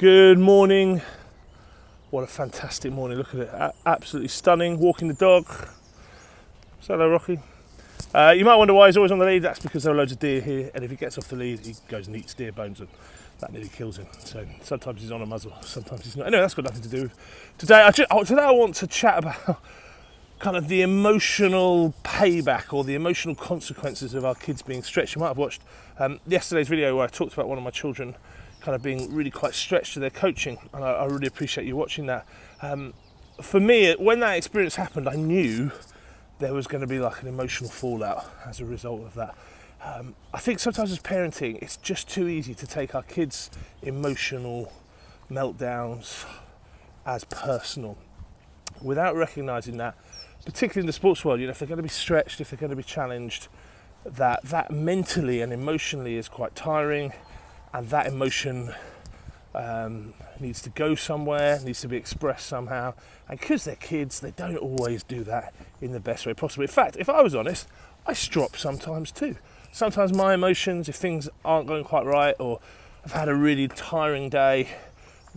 Good morning. What a fantastic morning. Look at it. Absolutely stunning. Walking the dog. So hello, Rocky. You might wonder why he's always on the lead. That's because there are loads of deer here, and if he gets off the lead, he goes and eats deer bones, and that nearly kills him. So sometimes he's on a muzzle, sometimes he's not. Anyway, that's got nothing to do with today. Today I want to chat about kind of the emotional payback or the emotional consequences of our kids being stretched. You might have watched yesterday's video where I talked about one of my children kind of being really quite stretched to their coaching, and I really appreciate you watching that. For me, when that experience happened, I knew there was going to be like an emotional fallout as a result of that. I think sometimes as parenting, it's just too easy to take our kids' emotional meltdowns as personal without recognising that, particularly in the sports world, if they're going to be stretched, if they're going to be challenged, that mentally and emotionally is quite tiring, and that emotion needs to go somewhere, needs to be expressed somehow. And because they're kids, they don't always do that in the best way possible. In fact, if I was honest, I strop sometimes too. Sometimes my emotions, if things aren't going quite right, or I've had a really tiring day,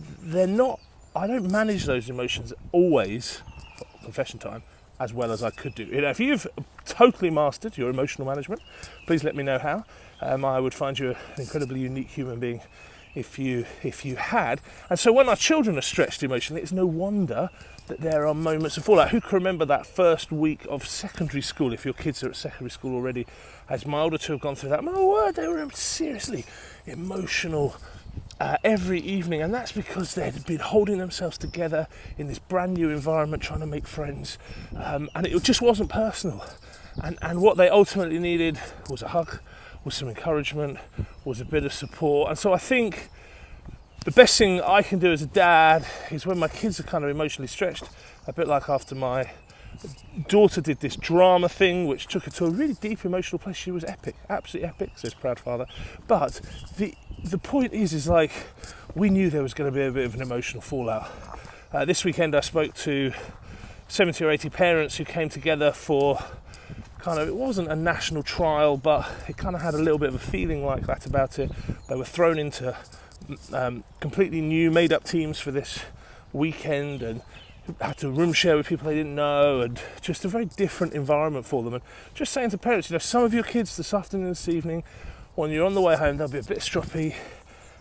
I don't manage those emotions always, confession time, as well as I could do. If you've totally mastered your emotional management, please let me know how. I would find you an incredibly unique human being if you had. And so when our children are stretched emotionally, it's no wonder that there are moments of fallout. Who can remember that first week of secondary school, if your kids are at secondary school already, as my older two have gone through that? My word, they were seriously emotional every evening, and that's because they'd been holding themselves together in this brand new environment, trying to make friends, and it just wasn't personal. And what they ultimately needed was a hug, was some encouragement, was a bit of support. And so I think the best thing I can do as a dad is when my kids are kind of emotionally stretched, a bit like after my daughter did this drama thing, which took her to a really deep emotional place. She was epic, absolutely epic, says proud father. But the point is like, we knew there was going to be a bit of an emotional fallout. This weekend I spoke to 70 or 80 parents who came together for it wasn't a national trial, but it kind of had a little bit of a feeling like that about it. They were thrown into completely new made up teams for this weekend and had to room share with people they didn't know, and just a very different environment for them. And just saying to parents, some of your kids this afternoon, this evening, when you're on the way home, they'll be a bit stroppy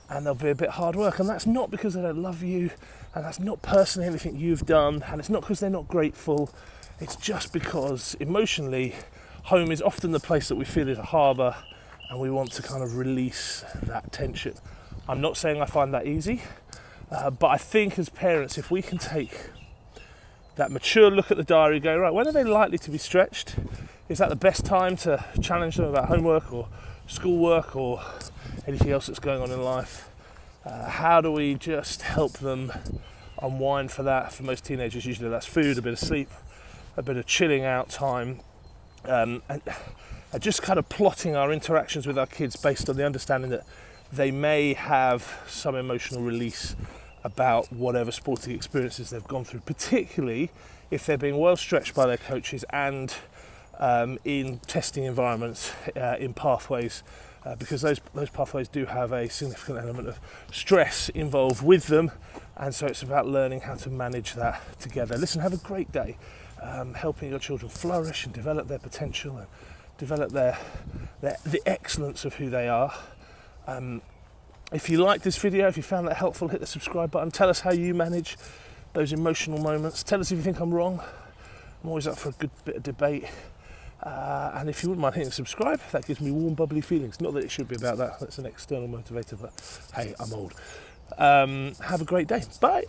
and they'll be a bit hard work, and that's not because they don't love you, and that's not personally anything you've done, and it's not because they're not grateful. It's just because emotionally, home is often the place that we feel is a harbour, and we want to kind of release that tension. I'm not saying I find that easy, but I think as parents, if we can take that mature look at the diary, go, right, when are they likely to be stretched? Is that the best time to challenge them about homework or schoolwork or anything else that's going on in life? How do we just help them unwind for that? For most teenagers, usually that's food, a bit of sleep, a bit of chilling out time, and just kind of plotting our interactions with our kids based on the understanding that they may have some emotional release about whatever sporting experiences they've gone through, particularly if they're being well stretched by their coaches and in testing environments, in pathways, because those pathways do have a significant element of stress involved with them, and so it's about learning how to manage that together. Listen, have a great day, helping your children flourish and develop their potential and develop the excellence of who they are. If you liked this video, if you found that helpful, hit the subscribe button. Tell us how you manage those emotional moments. Tell us if you think I'm wrong. I'm always up for a good bit of debate. And if you wouldn't mind hitting subscribe, that gives me warm, bubbly feelings. Not that it should be about that. That's an external motivator, but hey, I'm old. Have a great day. Bye.